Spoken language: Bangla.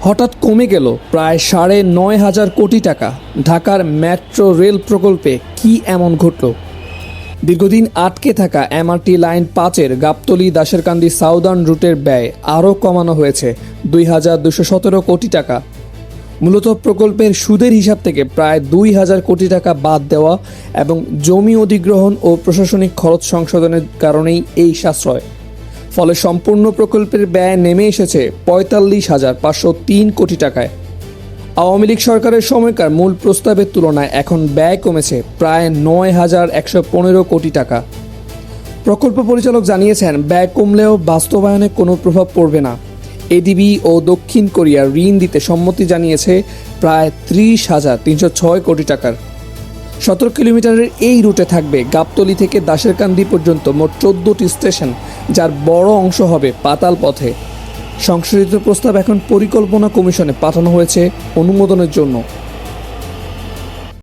হঠাৎ কমে গেল প্রায় ৯,৫০০ কোটি টাকা। ঢাকার মেট্রো রেল প্রকল্পে কি এমন ঘটল? দীর্ঘদিন আটকে থাকা MRT line ৫-এর Gabtali Dasherkandi southern রুটের ব্যয় আরও কমানো হয়েছে ২,২১৭ কোটি টাকা। মূলত প্রকল্পের সুদের হিসাব থেকে প্রায় ২,০০০ কোটি টাকা বাদ দেওয়া এবং জমি অধিগ্রহণ ও প্রশাসনিক খরচ সংশোধনের কারণেই এই সাশ্রয়। ফলে সম্পূর্ণ প্রকল্পের ব্যয় নেমে এসেছে ৪৫,৫০৩ কোটি টাকায়। আওয়ামী লীগ সরকারের সময়কার মূল প্রস্তাবের তুলনায় এখন ব্যয় কমেছে প্রায় ৯,১১৫ কোটি টাকা। প্রকল্প পরিচালক জানিয়েছেন, ব্যয় কমলেও বাস্তবায়নে কোনো প্রভাব পড়বে না। এডিবি ও দক্ষিণ কোরিয়া ঋণ দিতে সম্মতি জানিয়েছে প্রায় ৩০,৩০৬ কোটি টাকার। ১৭ কিলোমিটারের এই রুটে থাকবে গাবতলী থেকে দাশেরকান্দি পর্যন্ত মোট ১৪টি স্টেশন, যার বড় অংশ হবে পাতাল পথে। সংশোধিত প্রস্তাব এখন পরিকল্পনা কমিশনে পাঠানো হয়েছে অনুমোদনের জন্য।